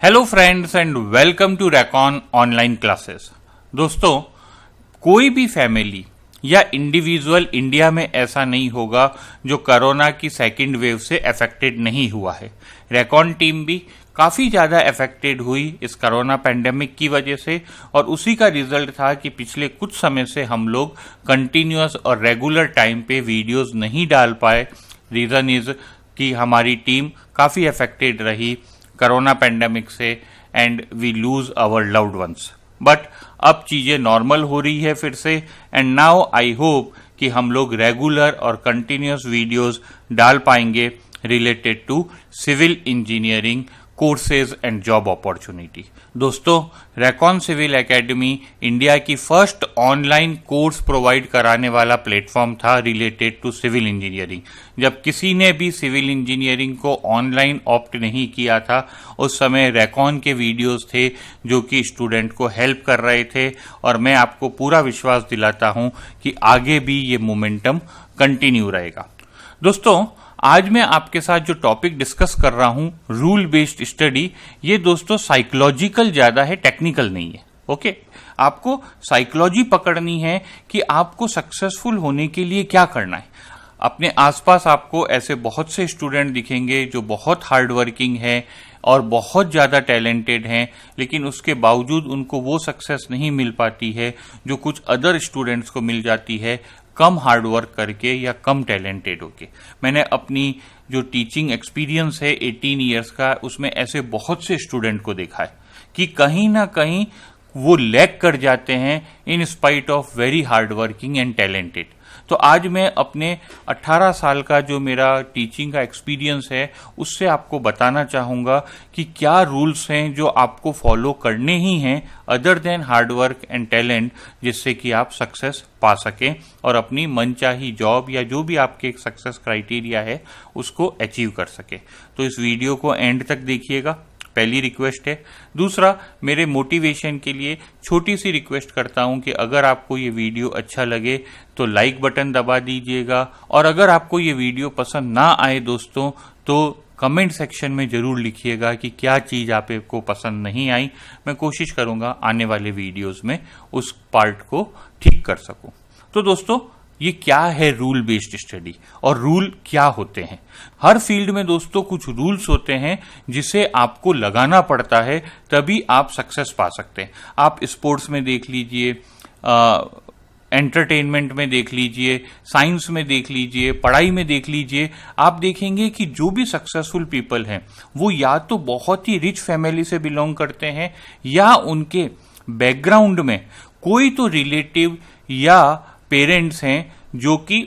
Hello friends and welcome to रैकॉन online classes. दोस्तों, कोई भी फैमिली या इंडिविजुअल इंडिया में ऐसा नहीं होगा जो कोरोना की सेकेंड वेव से अफेक्टेड नहीं हुआ है। रैकॉन टीम भी काफ़ी ज़्यादा अफेक्टेड हुई इस कोरोना पैंडेमिक की वजह से, और उसी का रिजल्ट था कि पिछले कुछ समय से हम लोग कंटिन्यूअस और रेगुलर टाइम पे वीडियोस नहीं डाल पाए। रीज़न इज़ कि हमारी टीम काफ़ी अफेक्टेड रही कोरोना पैंडेमिक से and we lose our loved ones. But अब चीज़ें नॉर्मल हो रही है फिर से, एंड नाउ आई होप कि हम लोग रेगुलर और कंटिन्यूअस वीडियोस डाल पाएंगे related to civil engineering courses and job opportunity. दोस्तों, रैकॉन सिविल एकेडमी इंडिया की फर्स्ट ऑनलाइन कोर्स प्रोवाइड कराने वाला प्लेटफॉर्म था रिलेटेड टू सिविल इंजीनियरिंग। जब किसी ने भी सिविल इंजीनियरिंग को ऑनलाइन ऑप्ट नहीं किया था, उस समय रैकॉन के वीडियोस थे जो कि स्टूडेंट को हेल्प कर रहे थे, और मैं आपको पूरा विश्वास दिलाता हूं कि आगे भी ये मोमेंटम कंटिन्यू रहेगा। दोस्तों, आज मैं आपके साथ जो टॉपिक डिस्कस कर रहा हूं, रूल बेस्ड स्टडी, ये दोस्तों साइकोलॉजिकल ज्यादा है, टेक्निकल नहीं है। ओके, आपको साइकोलॉजी पकड़नी है कि आपको सक्सेसफुल होने के लिए क्या करना है। अपने आसपास आपको ऐसे बहुत से स्टूडेंट दिखेंगे जो बहुत हार्ड वर्किंग है और बहुत ज़्यादा टैलेंटेड हैं, लेकिन उसके बावजूद उनको वो सक्सेस नहीं मिल पाती है जो कुछ अदर स्टूडेंट्स को मिल जाती है कम हार्ड वर्क करके या कम टैलेंटेड होके। मैंने अपनी जो टीचिंग एक्सपीरियंस है 18 ईयर्स का, उसमें ऐसे बहुत से स्टूडेंट को देखा है कि कहीं ना कहीं वो लैग कर जाते हैं in spite of very hard working and talented. तो आज मैं अपने 18 साल का जो मेरा टीचिंग का एक्सपीरियंस है उससे आपको बताना चाहूँगा कि क्या रूल्स हैं जो आपको फॉलो करने ही हैं other than hard work and talent, जिससे कि आप सक्सेस पा सकें और अपनी मनचाही जॉब या जो भी आपके सक्सेस क्राइटेरिया है उसको अचीव कर सके। तो इस वीडियो को एंड तक देखिएगा, पहली रिक्वेस्ट है। दूसरा, मेरे मोटिवेशन के लिए छोटी सी रिक्वेस्ट करता हूं कि अगर आपको ये वीडियो अच्छा लगे तो लाइक बटन दबा दीजिएगा, और अगर आपको ये वीडियो पसंद ना आए दोस्तों तो कमेंट सेक्शन में जरूर लिखिएगा कि क्या चीज़ आपको पसंद नहीं आई। मैं कोशिश करूंगा आने वाले वीडियोस में उस पार्ट को ठीक कर सकूं। तो दोस्तों, ये क्या है रूल बेस्ड स्टडी और रूल क्या होते हैं? हर फील्ड में दोस्तों कुछ रूल्स होते हैं जिसे आपको लगाना पड़ता है, तभी आप सक्सेस पा सकते हैं। आप स्पोर्ट्स में देख लीजिए, एंटरटेनमेंट में देख लीजिए, साइंस में देख लीजिए, पढ़ाई में देख लीजिए, आप देखेंगे कि जो भी सक्सेसफुल पीपल हैं वो या तो बहुत ही रिच फैमिली से बिलोंग करते हैं या उनके बैकग्राउंड में कोई तो रिलेटिव या पेरेंट्स हैं जो कि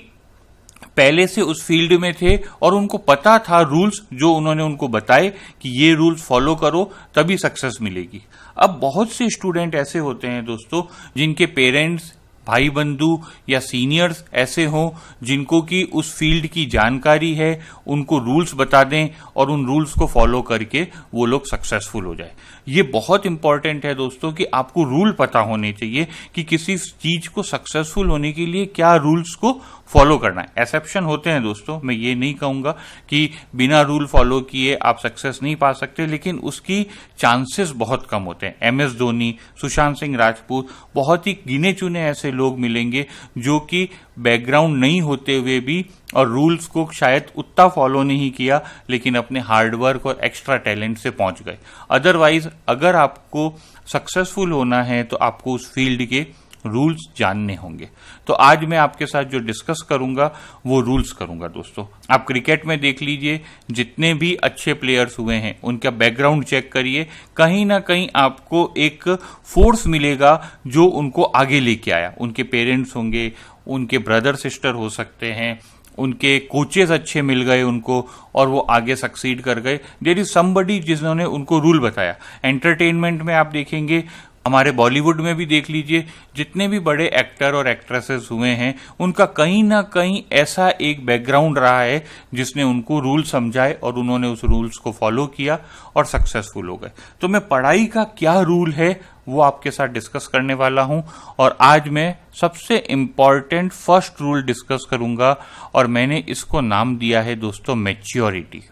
पहले से उस फील्ड में थे और उनको पता था रूल्स जो उन्होंने उनको बताए कि ये रूल्स फॉलो करो तभी सक्सेस मिलेगी। अब बहुत से स्टूडेंट ऐसे होते हैं दोस्तों जिनके पेरेंट्स, भाई बंधु या सीनियर्स ऐसे हों जिनको कि उस फील्ड की जानकारी है, उनको रूल्स बता दें और उन रूल्स को फॉलो करके वो लोग सक्सेसफुल हो जाए। ये बहुत इंपॉर्टेंट है दोस्तों कि आपको रूल पता होने चाहिए कि किसी चीज को सक्सेसफुल होने के लिए क्या रूल्स को फॉलो करना है। एक्सेप्शन होते हैं दोस्तों, मैं ये नहीं कहूंगा कि बिना रूल फॉलो किए आप सक्सेस नहीं पा सकते, लेकिन उसकी चांसेस बहुत कम होते हैं। MS धोनी, सुशांत सिंह राजपूत, बहुत ही गिने चुने ऐसे लोग मिलेंगे जो कि बैकग्राउंड नहीं होते हुए भी और रूल्स को शायद उतना फॉलो नहीं किया, लेकिन अपने हार्डवर्क और एक्स्ट्रा टैलेंट से पहुंच गए। अदरवाइज अगर आपको सक्सेसफुल होना है तो आपको उस फील्ड के रूल्स जानने होंगे। तो आज मैं आपके साथ जो डिस्कस करूंगा वो रूल्स करूंगा। दोस्तों, आप क्रिकेट में देख लीजिए, जितने भी अच्छे प्लेयर्स हुए हैं उनका बैकग्राउंड चेक करिए, कहीं ना कहीं आपको एक फोर्स मिलेगा जो उनको आगे लेके आया। उनके पेरेंट्स होंगे, उनके ब्रदर सिस्टर हो सकते हैं, उनके कोचेस अच्छे मिल गए उनको और वो आगे सक्सीड कर गए। देयर इज समबडी जिन्होंने उनको रूल बताया। एंटरटेनमेंट में आप देखेंगे, हमारे बॉलीवुड में भी देख लीजिए, जितने भी बड़े एक्टर और एक्ट्रेसेस हुए हैं उनका कहीं ना कहीं ऐसा एक बैकग्राउंड रहा है जिसने उनको रूल समझाए और उन्होंने उस रूल्स को फॉलो किया और सक्सेसफुल हो गए। तो मैं पढ़ाई का क्या रूल है वो आपके साथ डिस्कस करने वाला हूं, और आज मैं सबसे इंपॉर्टेंट फर्स्ट रूल डिस्कस करूंगा और मैंने इसको नाम दिया है दोस्तों मैच्योरिटी।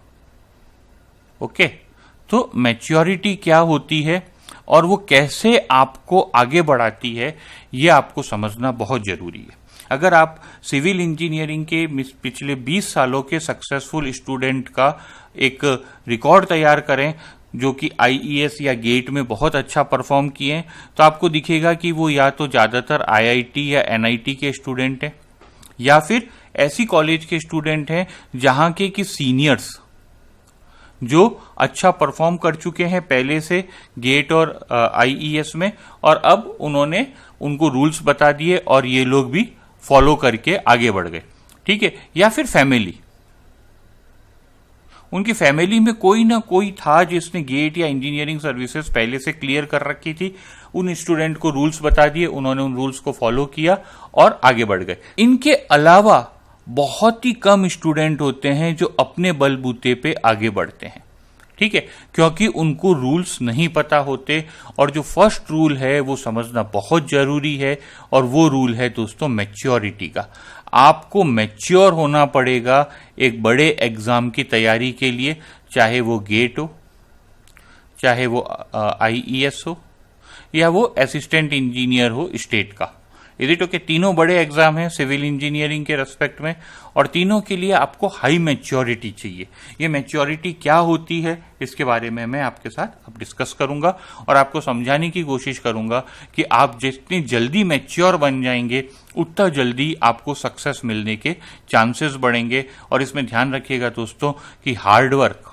ओके, तो मैच्योरिटी क्या होती है और वो कैसे आपको आगे बढ़ाती है, ये आपको समझना बहुत जरूरी है। अगर आप सिविल इंजीनियरिंग के पिछले 20 सालों के सक्सेसफुल स्टूडेंट का एक रिकॉर्ड तैयार करें जो कि आईईएस या गेट में बहुत अच्छा परफॉर्म किए हैं, तो आपको दिखेगा कि वो या तो ज़्यादातर आईआईटी या एनआईटी के स्टूडेंट हैं या फिर ऐसी कॉलेज के स्टूडेंट हैं जहां के कि सीनियर्स जो अच्छा परफॉर्म कर चुके हैं पहले से गेट और आईईएस में, और अब उन्होंने उनको रूल्स बता दिए और ये लोग भी फॉलो करके आगे बढ़ गए। ठीक है, या फिर फैमिली, उनकी फैमिली में कोई ना कोई था जिसने गेट या इंजीनियरिंग सर्विसेज पहले से क्लियर कर रखी थी, उन स्टूडेंट को रूल्स बता दिए, उन्होंने उन रूल्स को फॉलो किया और आगे बढ़ गए। इनके अलावा बहुत ही कम स्टूडेंट होते हैं जो अपने बलबूते पे आगे बढ़ते हैं। ठीक है, क्योंकि उनको रूल्स नहीं पता होते, और जो फर्स्ट रूल है वो समझना बहुत जरूरी है, और वो रूल है दोस्तों मैच्योरिटी का। आपको मैच्योर होना पड़ेगा एक बड़े एग्जाम की तैयारी के लिए, चाहे वो गेट हो, चाहे वो आईईएस हो, या वो असिस्टेंट इंजीनियर हो स्टेट का। इट ओके, तीनों बड़े एग्जाम हैं सिविल इंजीनियरिंग के रेस्पेक्ट में, और तीनों के लिए आपको हाई मैच्योरिटी चाहिए। ये मैच्योरिटी क्या होती है इसके बारे में मैं आपके साथ अब डिस्कस करूंगा, और आपको समझाने की कोशिश करूंगा कि आप जितनी जल्दी मैच्योर बन जाएंगे उतना जल्दी आपको सक्सेस मिलने के चांसेस बढ़ेंगे। और इसमें ध्यान रखिएगा दोस्तों कि हार्डवर्क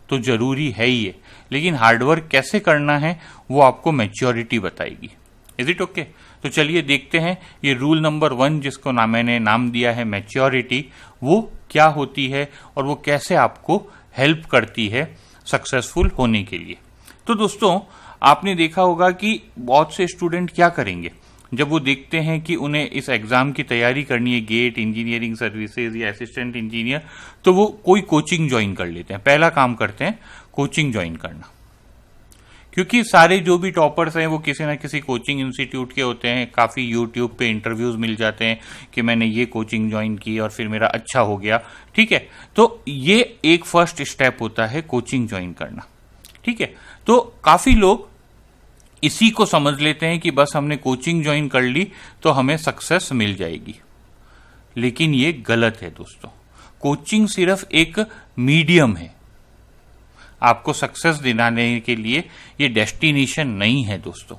तो जरूरी है ही है, लेकिन हार्डवर्क कैसे करना है वो आपको मैच्योरिटी बताएगी। Is it okay? तो चलिए देखते हैं ये रूल नंबर 1 जिसको मैंने नाम दिया है मैच्योरिटी, वो क्या होती है और वो कैसे आपको हेल्प करती है सक्सेसफुल होने के लिए। तो दोस्तों, आपने देखा होगा कि बहुत से स्टूडेंट क्या करेंगे जब वो देखते हैं कि उन्हें इस एग्जाम की तैयारी करनी है, गेट, इंजीनियरिंग सर्विसेज या असिस्टेंट इंजीनियर, तो वो कोई कोचिंग ज्वाइन कर लेते हैं। पहला काम करते हैं कोचिंग ज्वाइन करना, क्योंकि सारे जो भी टॉपर्स हैं वो किसी ना किसी कोचिंग इंस्टीट्यूट के होते हैं। काफ़ी यूट्यूब पे इंटरव्यूज मिल जाते हैं कि मैंने ये कोचिंग ज्वाइन की और फिर मेरा अच्छा हो गया। ठीक है, तो ये एक फर्स्ट स्टेप होता है कोचिंग ज्वाइन करना। ठीक है, तो काफ़ी लोग इसी को समझ लेते हैं कि बस हमने कोचिंग ज्वाइन कर ली तो हमें सक्सेस मिल जाएगी, लेकिन ये गलत है दोस्तों। कोचिंग सिर्फ एक मीडियम है, आपको सक्सेस दिलाने के लिए ये डेस्टिनेशन नहीं है दोस्तों।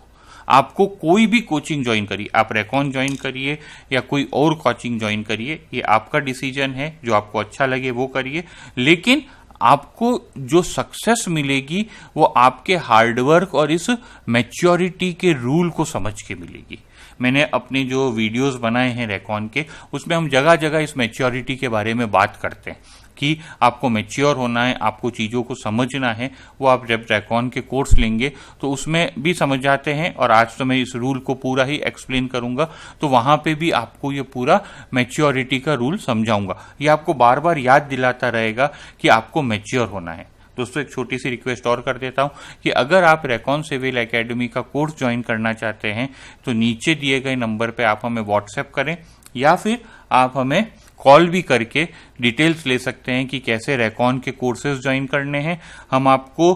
आपको कोई भी कोचिंग ज्वाइन करिए, आप रेकॉन ज्वाइन करिए या कोई और कोचिंग ज्वाइन करिए, ये आपका डिसीजन है, जो आपको अच्छा लगे वो करिए, लेकिन आपको जो सक्सेस मिलेगी वो आपके हार्डवर्क और इस मैच्योरिटी के रूल को समझ के मिलेगी। मैंने अपने जो वीडियोस बनाए हैं रेकॉन के, उसमें हम जगह जगह इस मैच्योरिटी के बारे में बात करते हैं कि आपको मैच्योर होना है, आपको चीज़ों को समझना है। वो आप जब रेकॉन के कोर्स लेंगे तो उसमें भी समझ जाते हैं, और आज तो मैं इस रूल को पूरा ही एक्सप्लेन करूंगा, तो वहां पे भी आपको ये पूरा मैच्योरिटी का रूल समझाऊंगा। ये आपको बार बार याद दिलाता रहेगा कि आपको मैच्योर होना है। दोस्तों, एक छोटी सी रिक्वेस्ट और कर देता हूं कि अगर आप रेकॉन सिविल एकेडमी का कोर्स ज्वाइन करना चाहते हैं तो नीचे दिए गए नंबर पे आप हमें व्हाट्सएप करें, या फिर आप हमें कॉल भी करके डिटेल्स ले सकते हैं कि कैसे रेकॉन के कोर्सेज ज्वाइन करने हैं। हम आपको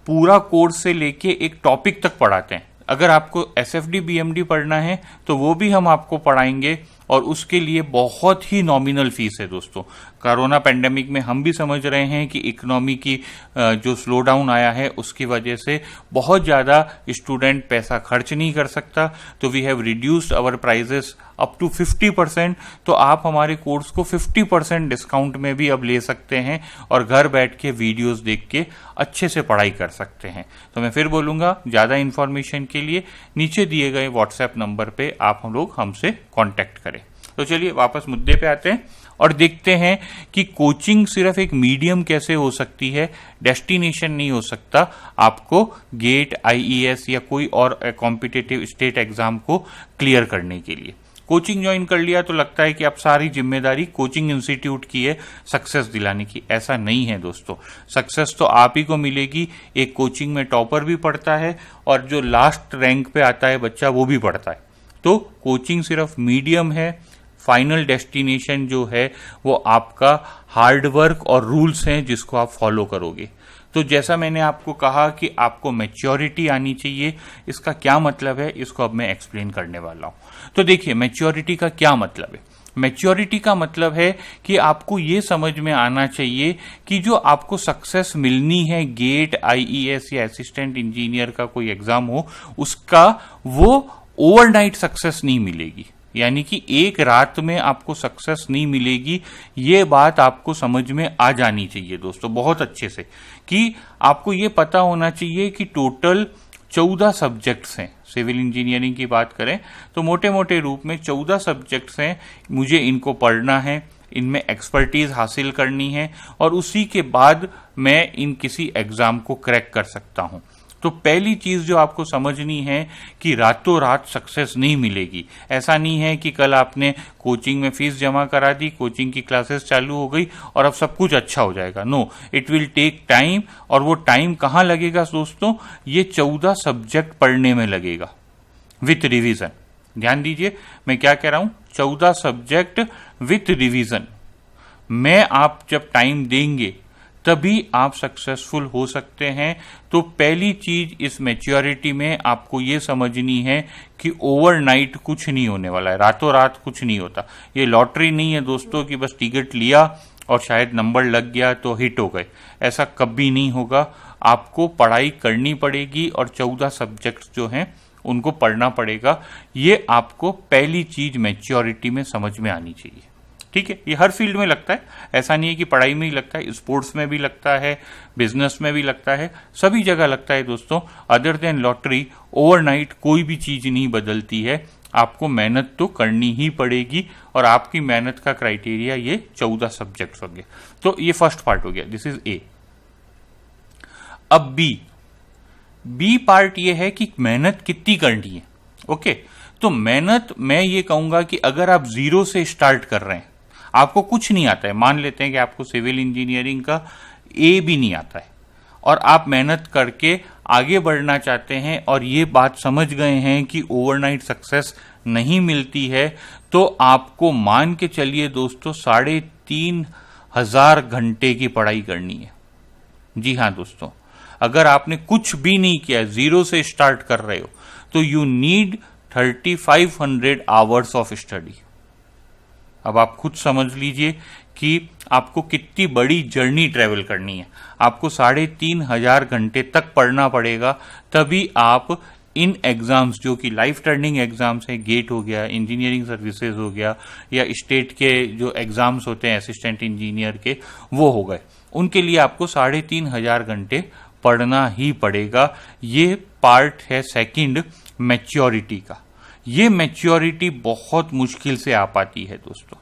पूरा कोर्स से लेके एक टॉपिक तक पढ़ाते हैं। अगर आपको एसएफडी बीएमडी पढ़ना है तो वो भी हम आपको पढ़ाएंगे, और उसके लिए बहुत ही नॉमिनल फीस है दोस्तों। कोरोना पेंडेमिक में हम भी समझ रहे हैं कि इकोनॉमी की जो स्लो डाउन आया है उसकी वजह से बहुत ज़्यादा स्टूडेंट पैसा खर्च नहीं कर सकता, तो we have reduced our prices up to 50%। तो आप हमारे कोर्स को 50% डिस्काउंट में भी अब ले सकते हैं और घर बैठ के वीडियोस देख के अच्छे से पढ़ाई कर सकते हैं। तो मैं फिर बोलूँगा, ज़्यादा इन्फॉर्मेशन के लिए नीचे दिए गए व्हाट्सएप नंबर पे आप हम लोग हमसे कॉन्टैक्ट करें। तो चलिए वापस मुद्दे पे आते हैं और देखते हैं कि कोचिंग सिर्फ एक मीडियम कैसे हो सकती है, डेस्टिनेशन नहीं हो सकता आपको गेट, आईईएस या कोई और कॉम्पिटिटिव स्टेट एग्जाम को क्लियर करने के लिए। कोचिंग ज्वाइन कर लिया तो लगता है कि अब सारी जिम्मेदारी कोचिंग इंस्टीट्यूट की है सक्सेस दिलाने की। ऐसा नहीं है दोस्तों, सक्सेस तो आप ही को मिलेगी। एक कोचिंग में टॉपर भी पढ़ता है और जो लास्ट रैंक पे आता है बच्चा वो भी पढ़ता है। तो कोचिंग सिर्फ मीडियम है, फाइनल डेस्टिनेशन जो है वो आपका हार्डवर्क और रूल्स हैं जिसको आप फॉलो करोगे। तो जैसा मैंने आपको कहा कि आपको मैच्योरिटी आनी चाहिए, इसका क्या मतलब है इसको अब मैं एक्सप्लेन करने वाला हूं। तो देखिए मैच्योरिटी का क्या मतलब है। मैच्योरिटी का मतलब है कि आपको ये समझ में आना चाहिए कि जो आपको सक्सेस मिलनी है, गेट, आईईएस या असिस्टेंट इंजीनियर का कोई एग्जाम हो, उसका वो ओवरनाइट सक्सेस नहीं मिलेगी, यानी कि एक रात में आपको सक्सेस नहीं मिलेगी। ये बात आपको समझ में आ जानी चाहिए दोस्तों बहुत अच्छे से, कि आपको ये पता होना चाहिए कि टोटल 14 सब्जेक्ट्स हैं। सिविल इंजीनियरिंग की बात करें तो मोटे मोटे रूप में 14 सब्जेक्ट्स हैं, मुझे इनको पढ़ना है, इनमें एक्सपर्टीज हासिल करनी है और उसी के बाद मैं इन किसी एग्जाम को क्रैक कर सकता हूं। तो पहली चीज जो आपको समझनी है कि रातों रात सक्सेस नहीं मिलेगी। ऐसा नहीं है कि कल आपने कोचिंग में फीस जमा करा दी, कोचिंग की क्लासेस चालू हो गई और अब सब कुछ अच्छा हो जाएगा। No, it will take time. और वो टाइम कहाँ लगेगा दोस्तों? ये 14 सब्जेक्ट पढ़ने में लगेगा विथ रिवीजन। ध्यान दीजिए मैं क्या कह रहा हूं, 14 सब्जेक्ट विथ रिवीजन में आप जब टाइम देंगे तभी आप सक्सेसफुल हो सकते हैं। तो पहली चीज इस मैच्योरिटी में आपको ये समझनी है कि ओवरनाइट कुछ नहीं होने वाला है, रातों रात कुछ नहीं होता। ये लॉटरी नहीं है दोस्तों कि बस टिकट लिया और शायद नंबर लग गया तो हिट हो गए, ऐसा कभी नहीं होगा। आपको पढ़ाई करनी पड़ेगी और 14 सब्जेक्ट्स जो हैं उनको पढ़ना पड़ेगा। ये आपको पहली चीज मैच्योरिटी में समझ में आनी चाहिए। ठीक है, ये हर फील्ड में लगता है, ऐसा नहीं है कि पढ़ाई में ही लगता है, स्पोर्ट्स में भी लगता है, बिजनेस में भी लगता है, सभी जगह लगता है दोस्तों। अदर देन लॉटरी, ओवरनाइट कोई भी चीज नहीं बदलती है, आपको मेहनत तो करनी ही पड़ेगी और आपकी मेहनत का क्राइटेरिया ये 14 सब्जेक्ट्स होंगे। तो ये फर्स्ट पार्ट हो गया, दिस इज ए। अब बी पार्ट ये है कि मेहनत कितनी करनी है। ओके, तो मेहनत मैं ये कहूंगा कि अगर आप जीरो से स्टार्ट कर रहे हैं, आपको कुछ नहीं आता है, मान लेते हैं कि आपको सिविल इंजीनियरिंग का ए भी नहीं आता है और आप मेहनत करके आगे बढ़ना चाहते हैं और ये बात समझ गए हैं कि ओवरनाइट सक्सेस नहीं मिलती है, तो आपको मान के चलिए दोस्तों 3,500 घंटे की पढ़ाई करनी है। जी हाँ दोस्तों, अगर आपने कुछ भी नहीं किया, जीरो से स्टार्ट कर रहे हो, तो you need 3,500 hours of study. अब आप खुद समझ लीजिए कि आपको कितनी बड़ी जर्नी ट्रेवल करनी है। आपको 3,500 घंटे तक पढ़ना पड़ेगा, तभी आप इन एग्जाम्स जो कि लाइफ टर्निंग एग्जाम्स हैं, गेट हो गया, इंजीनियरिंग सर्विसेज हो गया, या स्टेट के जो एग्जाम्स होते हैं असिस्टेंट इंजीनियर के, वो हो गए, उनके लिए आपको 3,500 घंटे पढ़ना ही पड़ेगा। ये पार्ट है सेकंड, मैच्योरिटी का। ये मैच्योरिटी बहुत मुश्किल से आ पाती है दोस्तों।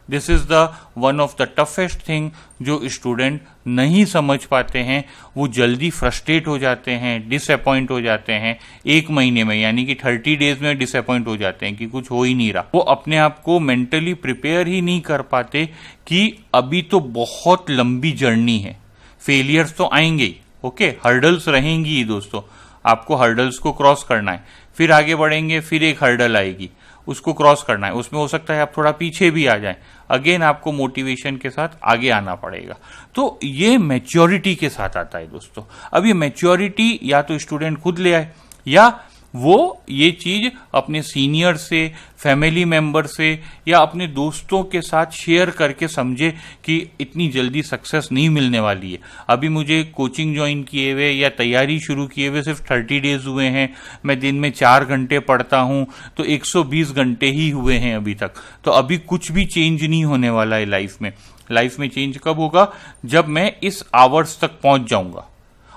This is the one of the toughest thing जो स्टूडेंट नहीं समझ पाते हैं। वो जल्दी फ्रस्ट्रेट हो जाते हैं, डिसअपॉइंट हो जाते हैं, एक महीने में यानी कि 30 डेज में डिसअपॉइंट हो जाते हैं कि कुछ हो ही नहीं रहा। वो अपने आप को मेंटली प्रिपेयर ही नहीं कर पाते कि अभी तो बहुत लंबी जर्नी है, फेलियर्स तो आएंगे ही, ओके, हर्डल्स रहेंगी ही दोस्तों, आपको हर्डल्स को क्रॉस करना है, फिर आगे बढ़ेंगे, फिर एक हर्डल आएगी, उसको क्रॉस करना है, उसमें हो सकता है आप थोड़ा पीछे भी आ जाएं, अगेन आपको मोटिवेशन के साथ आगे आना पड़ेगा। तो ये मैच्योरिटी के साथ आता है दोस्तों। अब ये मैच्योरिटी या तो स्टूडेंट खुद ले आए या वो ये चीज अपने सीनियर से, फैमिली मेंबर से या अपने दोस्तों के साथ शेयर करके समझे कि इतनी जल्दी सक्सेस नहीं मिलने वाली है। अभी मुझे कोचिंग ज्वाइन किए हुए या तैयारी शुरू किए हुए सिर्फ 30 डेज हुए हैं, मैं दिन में 4 घंटे पढ़ता हूं, तो 120 घंटे ही हुए हैं अभी तक। तो अभी कुछ भी चेंज नहीं होने वाला है लाइफ में। लाइफ में चेंज कब होगा? जब मैं इस आवर्स तक पहुंच जाऊंगा।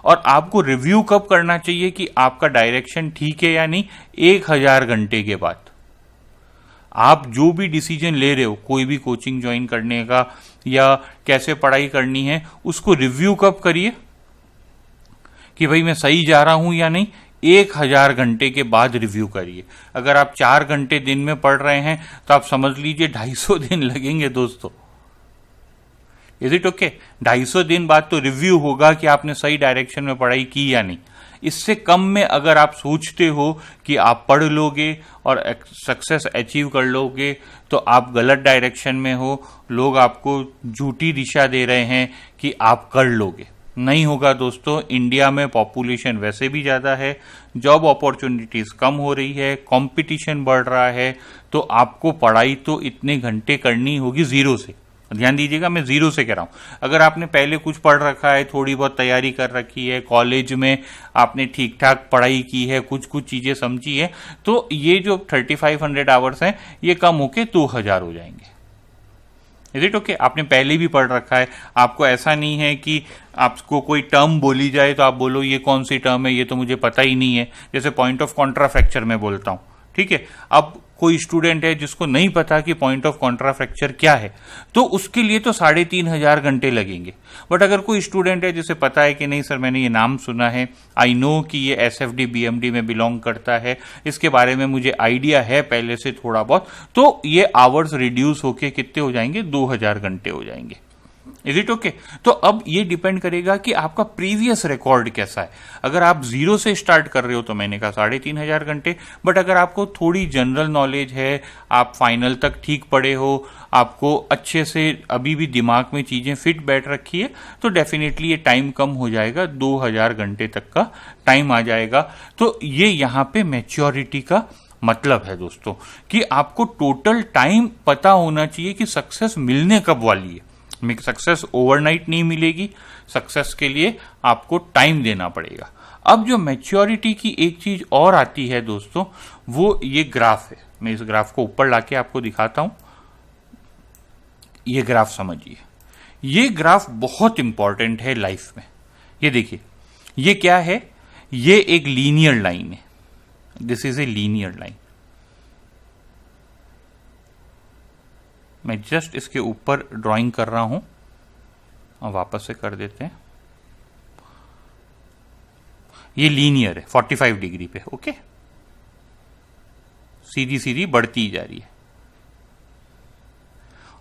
और आपको रिव्यू कब करना चाहिए कि आपका डायरेक्शन ठीक है या नहीं? 1000 घंटे के बाद। आप जो भी डिसीजन ले रहे हो, कोई भी कोचिंग ज्वाइन करने का या कैसे पढ़ाई करनी है, उसको रिव्यू कब करिए कि भाई मैं सही जा रहा हूं या नहीं? 1000 घंटे के बाद रिव्यू करिए। अगर आप 4 घंटे दिन में पढ़ रहे हैं तो आप समझ लीजिए 250 दिन लगेंगे दोस्तों। Is it okay? 250 दिन बाद तो रिव्यू होगा कि आपने सही डायरेक्शन में पढ़ाई की या नहीं। इससे कम में अगर आप सोचते हो कि आप पढ़ लोगे और सक्सेस अचीव कर लोगे, तो आप गलत डायरेक्शन में हो। लोग आपको झूठी दिशा दे रहे हैं कि आप कर लोगे। नहीं होगा दोस्तों। इंडिया में पॉपुलेशन वैसे भी ज़्यादा है, जॉब अपॉर्चुनिटीज़ कम हो रही है, कंपटीशन बढ़ रहा है, तो आपको पढ़ाई तो इतने घंटे करनी होगी ज़ीरो से। ध्यान दीजिएगा, मैं ज़ीरो से कह रहा हूँ। अगर आपने पहले कुछ पढ़ रखा है, थोड़ी बहुत तैयारी कर रखी है, कॉलेज में आपने ठीक ठाक पढ़ाई की है, कुछ कुछ चीज़ें समझी है, तो ये जो 3500 आवर्स हैं ये कम होके 2000 हो जाएंगे। Is it okay? आपने पहले भी पढ़ रखा है, आपको ऐसा नहीं है कि आपको कोई टर्म बोली जाए तो आप बोलो ये कौन सी टर्म है, ये तो मुझे पता ही नहीं है। जैसे पॉइंट ऑफ कॉन्ट्राफ्रैक्चर मैं बोलता हूँ, ठीक है। अब कोई स्टूडेंट है जिसको नहीं पता कि पॉइंट ऑफ कॉन्ट्राफ्रैक्चर क्या है, तो उसके लिए तो 3500 घंटे लगेंगे। बट अगर कोई स्टूडेंट है जिसे पता है कि नहीं सर मैंने ये नाम सुना है, आई नो कि ये SFD BMD में बिलोंग करता है, इसके बारे में मुझे आइडिया है पहले से थोड़ा बहुत, तो ये आवर्स रिड्यूस होके कितने हो जाएंगे, 2000 घंटे हो जाएंगे। Is it okay? तो अब ये डिपेंड करेगा कि आपका प्रीवियस रिकॉर्ड कैसा है। अगर आप जीरो से स्टार्ट कर रहे हो तो मैंने कहा 3500 घंटे, बट अगर आपको थोड़ी जनरल नॉलेज है, आप फाइनल तक ठीक पढ़े हो, आपको अच्छे से अभी भी दिमाग में चीजें फिट बैठ रखी है, तो डेफिनेटली ये टाइम कम हो जाएगा, 2000 घंटे तक का टाइम आ जाएगा। तो ये यहाँ पे मैच्योरिटी का मतलब है दोस्तों, कि आपको टोटल टाइम पता होना चाहिए कि सक्सेस मिलने कब वाली है। सक्सेस ओवरनाइट नहीं मिलेगी, सक्सेस के लिए आपको टाइम देना पड़ेगा। अब जो मैच्योरिटी की एक चीज और आती है दोस्तों, वो ये ग्राफ है। मैं इस ग्राफ को ऊपर लाके आपको दिखाता हूं, ये ग्राफ समझिए। ये ग्राफ बहुत इंपॉर्टेंट है लाइफ में। ये देखिए, ये क्या है, ये एक लीनियर लाइन है, this is a linear line. मैं जस्ट इसके ऊपर ड्राइंग कर रहा हूं, और वापस से कर देते हैं। ये लीनियर है 45 डिग्री पे, ओके, सीधी सीधी बढ़ती जा रही है,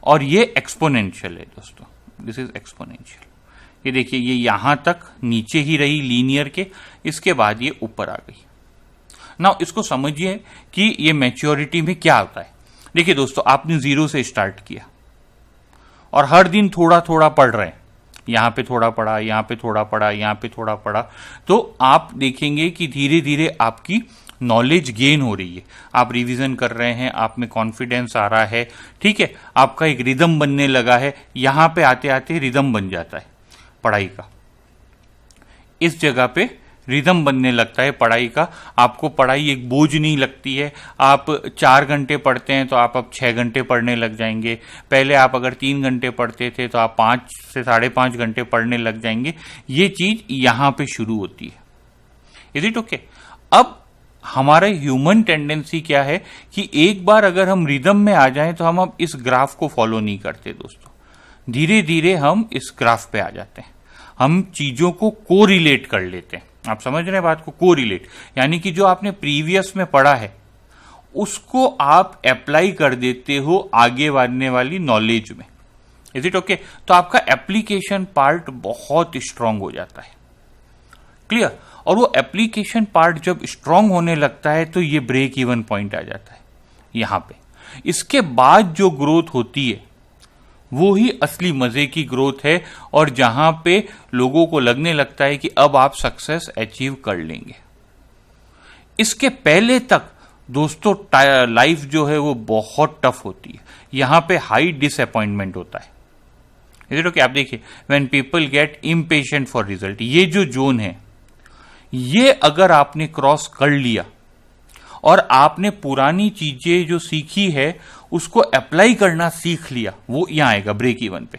और ये एक्सपोनेंशियल है दोस्तों, दिस इज एक्सपोनेंशियल। ये देखिए, ये यहां तक नीचे ही रही लीनियर के, इसके बाद ये ऊपर आ गई। नाउ इसको समझिए कि ये मैच्योरिटी में क्या होता है। देखिए दोस्तों, आपने जीरो से स्टार्ट किया और हर दिन थोड़ा थोड़ा पढ़ रहे हैं, यहां पे थोड़ा पढ़ा, यहां पे थोड़ा पढ़ा, यहां पे थोड़ा पढ़ा, तो आप देखेंगे कि धीरे धीरे आपकी नॉलेज गेन हो रही है। आप रिवीजन कर रहे हैं, आप में कॉन्फिडेंस आ रहा है, ठीक है, आपका एक रिदम बनने लगा है। यहां पे आते आते रिदम बन जाता है पढ़ाई का, इस जगह पे रिदम बनने लगता है पढ़ाई का। आपको पढ़ाई एक बोझ नहीं लगती है। आप 4 घंटे पढ़ते हैं तो आप अब 6 घंटे पढ़ने लग जाएंगे। पहले आप अगर 3 घंटे पढ़ते थे तो आप 5 से 5.5 घंटे पढ़ने लग जाएंगे। ये चीज यहां पे शुरू होती है। Is it okay? अब हमारा ह्यूमन टेंडेंसी क्या है कि एक बार अगर हम रिदम में आ जाएं तो हम अब इस ग्राफ को फॉलो नहीं करते दोस्तों। धीरे धीरे हम इस ग्राफ पे आ जाते हैं, हम चीजों को कोरिलेट कर लेते हैं। आप समझ रहे हैं बात को? कोरिलेट यानी कि जो आपने प्रीवियस में पढ़ा है उसको आप अप्लाई कर देते हो आगे बढ़ने वाली नॉलेज में। Is it okay? तो आपका एप्लीकेशन पार्ट बहुत स्ट्रांग हो जाता है। क्लियर? और वो एप्लीकेशन पार्ट जब स्ट्रांग होने लगता है तो ये ब्रेक इवन पॉइंट आ जाता है यहां पे। इसके बाद जो ग्रोथ होती है वो ही असली मजे की ग्रोथ है, और जहां पे लोगों को लगने लगता है कि अब आप सक्सेस अचीव कर लेंगे। इसके पहले तक दोस्तों लाइफ जो है वो बहुत टफ होती है, यहां पे हाई डिसअपॉइंटमेंट होता है। Is it okay? आप देखिए, when people get impatient for result, ये जो जोन है, ये अगर आपने क्रॉस कर लिया और आपने पुरानी चीजें जो सीखी है उसको अप्लाई करना सीख लिया, वो यहां आएगा ब्रेक इवन पे।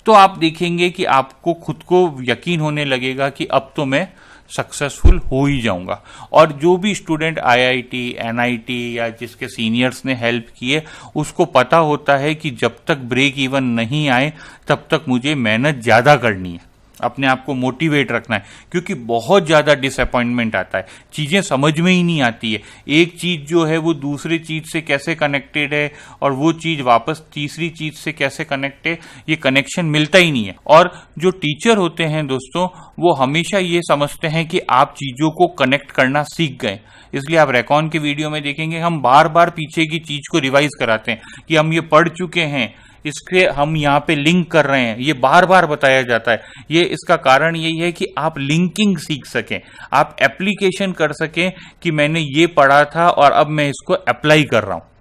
तो आप देखेंगे कि आपको खुद को यकीन होने लगेगा कि अब तो मैं सक्सेसफुल हो ही जाऊंगा। और जो भी स्टूडेंट IIT, NIT या जिसके सीनियर्स ने हेल्प किए, उसको पता होता है कि जब तक ब्रेक इवन नहीं आए तब तक मुझे मेहनत ज्यादा करनी है, अपने आप को मोटिवेट रखना है, क्योंकि बहुत ज्यादा डिसअपॉइंटमेंट आता है, चीजें समझ में ही नहीं आती है। एक चीज जो है वो दूसरी चीज से कैसे कनेक्टेड है और वो चीज वापस तीसरी चीज से कैसे कनेक्ट है, ये कनेक्शन मिलता ही नहीं है। और जो टीचर होते हैं दोस्तों, वो हमेशा ये समझते हैं कि आप चीजों को कनेक्ट करना सीख गए, इसलिए आप रेकॉन के वीडियो में देखेंगे हम बार बार पीछे की चीज को रिवाइज कराते हैं कि हम ये पढ़ चुके हैं, इसके हम यहाँ पे लिंक कर रहे हैं, ये बार बार बताया जाता है। ये इसका कारण यही है कि आप लिंकिंग सीख सकें, आप एप्लीकेशन कर सकें कि मैंने ये पढ़ा था और अब मैं इसको अप्लाई कर रहा हूं।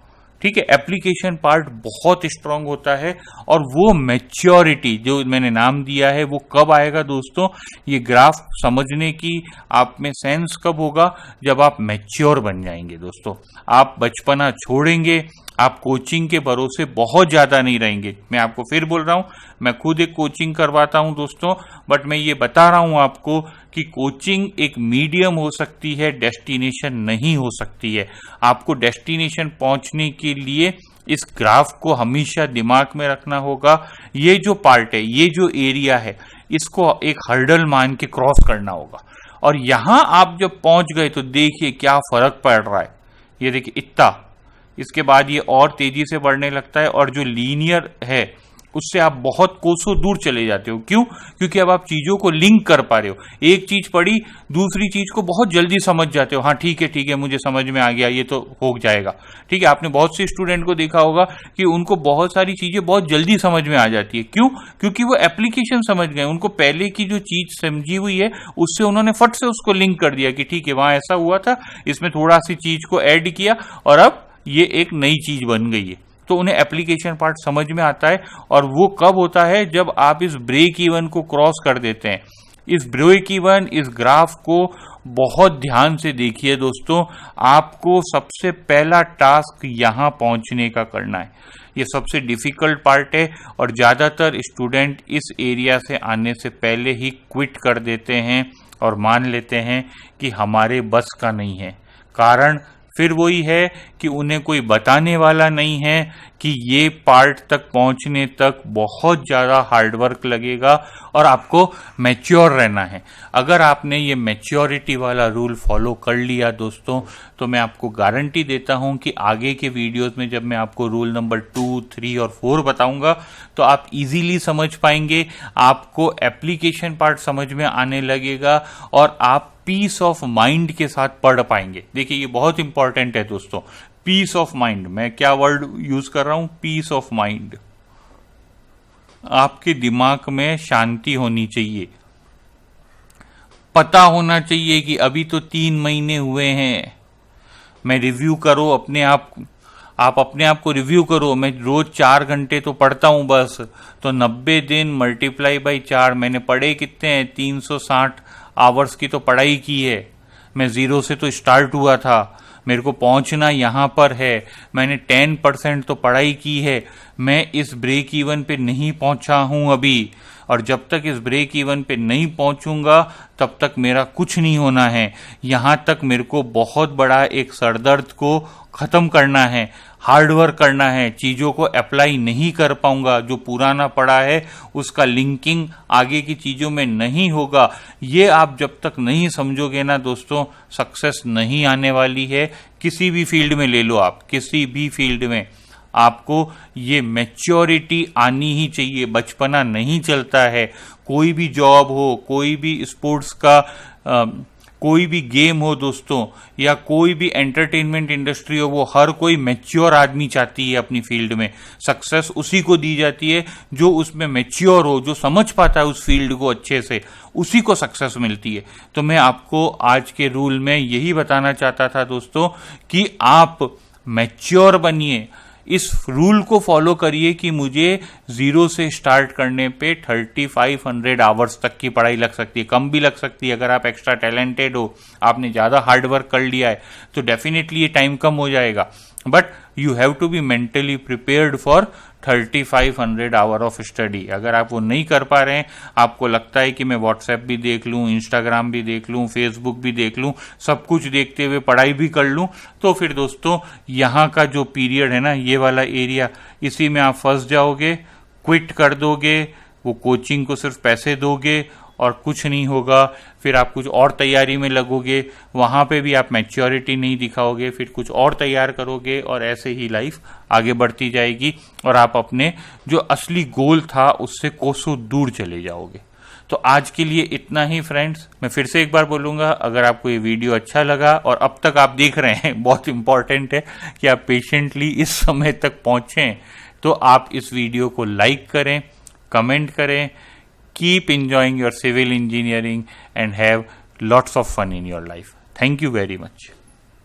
ठीक है, एप्लीकेशन पार्ट बहुत स्ट्रांग होता है। और वो मैच्योरिटी जो मैंने नाम दिया है वो कब आएगा दोस्तों, ये ग्राफ समझने की आप में सेंस कब होगा, जब आप मैच्योर बन जाएंगे दोस्तों। आप बचपना छोड़ेंगे, आप कोचिंग के भरोसे बहुत ज्यादा नहीं रहेंगे। मैं आपको फिर बोल रहा हूं, मैं खुद एक कोचिंग करवाता हूं दोस्तों, बट मैं ये बता रहा हूं आपको कि कोचिंग एक मीडियम हो सकती है, डेस्टिनेशन नहीं हो सकती है। आपको डेस्टिनेशन पहुंचने के लिए इस ग्राफ को हमेशा दिमाग में रखना होगा। ये जो पार्ट है, ये जो एरिया है, इसको एक हर्डल मान के क्रॉस करना होगा। और यहां आप जब पहुंच गए तो देखिए क्या फर्क पड़ रहा है। ये देखिए इतना, इसके बाद ये और तेजी से बढ़ने लगता है और जो लीनियर है उससे आप बहुत कोसों दूर चले जाते हो। क्यों? क्योंकि अब आप चीजों को लिंक कर पा रहे हो। एक चीज पढ़ी, दूसरी चीज को बहुत जल्दी समझ जाते हो। हाँ ठीक है मुझे समझ में आ गया, ये तो हो जाएगा। ठीक है, आपने बहुत से स्टूडेंट को देखा होगा कि उनको बहुत सारी चीजें बहुत जल्दी समझ में आ जाती है। क्यों? क्योंकि वो एप्लीकेशन समझ गए, उनको पहले की जो चीज समझी हुई है उससे उन्होंने फट से उसको लिंक कर दिया कि ठीक है वहां ऐसा हुआ था, इसमें थोड़ा सी चीज को ऐड किया और अब ये एक नई चीज बन गई है। तो उन्हें एप्लीकेशन पार्ट समझ में आता है। और वो कब होता है, जब आप इस ब्रेक इवन को क्रॉस कर देते हैं। इस ब्रेक इवन, इस ग्राफ को बहुत ध्यान से देखिए दोस्तों। आपको सबसे पहला टास्क यहां पहुंचने का करना है। ये सबसे डिफिकल्ट पार्ट है और ज्यादातर स्टूडेंट इस एरिया से आने से पहले ही क्विट कर देते हैं और मान लेते हैं कि हमारे बस का नहीं है। कारण फिर वही है कि उन्हें कोई बताने वाला नहीं है कि ये पार्ट तक पहुंचने तक बहुत ज़्यादा हार्डवर्क लगेगा और आपको मैच्योर रहना है। अगर आपने ये मैच्योरिटी वाला रूल फॉलो कर लिया दोस्तों, तो मैं आपको गारंटी देता हूं कि आगे के वीडियोस में जब मैं आपको रूल नंबर 2, 3 और 4 बताऊंगा तो आप इजीली समझ पाएंगे, आपको एप्लीकेशन पार्ट समझ में आने लगेगा और आप पीस ऑफ माइंड के साथ पढ़ पाएंगे। देखिए ये बहुत इंपॉर्टेंट है दोस्तों, पीस ऑफ माइंड। मैं क्या वर्ड यूज कर रहा हूं? Peace of mind. आपके दिमाग में शांति होनी चाहिए, पता होना चाहिए कि अभी तो 3 महीने हुए हैं। मैं रिव्यू करो अपने आप अपने आप को रिव्यू करो। मैं रोज 4 घंटे तो पढ़ता हूं बस, तो 90 दिन मल्टीप्लाई बाई 4, मैंने पढ़े कितने हैं? 360 आवर्स की तो पढ़ाई की है। मैं 0 से तो स्टार्ट हुआ था, मेरे को पहुंचना यहां पर है। मैंने 10% तो पढ़ाई की है। मैं इस ब्रेक इवन पे नहीं पहुंचा हूं अभी, और जब तक इस ब्रेक इवन पे नहीं पहुंचूंगा तब तक मेरा कुछ नहीं होना है। यहां तक मेरे को बहुत बड़ा एक सरदर्द को खत्म करना है, हार्डवर्क करना है। चीजों को अप्लाई नहीं कर पाऊंगा, जो पुराना पड़ा है उसका लिंकिंग आगे की चीजों में नहीं होगा। ये आप जब तक नहीं समझोगे ना दोस्तों, सक्सेस नहीं आने वाली है। किसी भी फील्ड में ले लो आप, किसी भी फील्ड में आपको ये मैच्योरिटी आनी ही चाहिए। बचपना नहीं चलता है। कोई भी जॉब हो, कोई भी स्पोर्ट्स का कोई भी गेम हो दोस्तों, या कोई भी एंटरटेनमेंट इंडस्ट्री हो, वो हर कोई मैच्योर आदमी चाहती है अपनी फील्ड में। सक्सेस उसी को दी जाती है जो उसमें मैच्योर हो, जो समझ पाता है उस फील्ड को अच्छे से, उसी को सक्सेस मिलती है। तो मैं आपको आज के रूल में यही बताना चाहता था दोस्तों कि आप मैच्योर बनिए। इस रूल को फॉलो करिए कि मुझे 0 से स्टार्ट करने पे 3500 आवर्स तक की पढ़ाई लग सकती है, कम भी लग सकती है। अगर आप एक्स्ट्रा टैलेंटेड हो, आपने ज़्यादा हार्डवर्क कर लिया है, तो डेफिनेटली ये टाइम कम हो जाएगा। But you have to be mentally prepared for 3500 hour of study. अगर आप वो नहीं कर पा रहे हैं, आपको लगता है कि मैं व्हाट्सएप भी देख लूं, इंस्टाग्राम भी देख लूं, फेसबुक भी देख लूं, सब कुछ देखते हुए पढ़ाई भी कर लूं, तो फिर दोस्तों यहाँ का जो पीरियड है ना, ये वाला एरिया, इसी में आप फंस जाओगे, क्विट कर दोगे, वो कोचिंग को सिर्फ पैसे दोगे और कुछ नहीं होगा। फिर आप कुछ और तैयारी में लगोगे, वहां पे भी आप मैच्योरिटी नहीं दिखाओगे, फिर कुछ और तैयार करोगे और ऐसे ही लाइफ आगे बढ़ती जाएगी और आप अपने जो असली गोल था उससे कोसों दूर चले जाओगे। तो आज के लिए इतना ही फ्रेंड्स। मैं फिर से एक बार बोलूंगा, अगर आपको ये वीडियो अच्छा लगा और अब तक आप देख रहे हैं, बहुत इंपॉर्टेंट है कि आप पेशेंटली इस समय तक पहुंचे। तो आप इस वीडियो को लाइक करें, कमेंट करें. Keep enjoying your civil engineering and have lots of fun in your life. Thank you very much.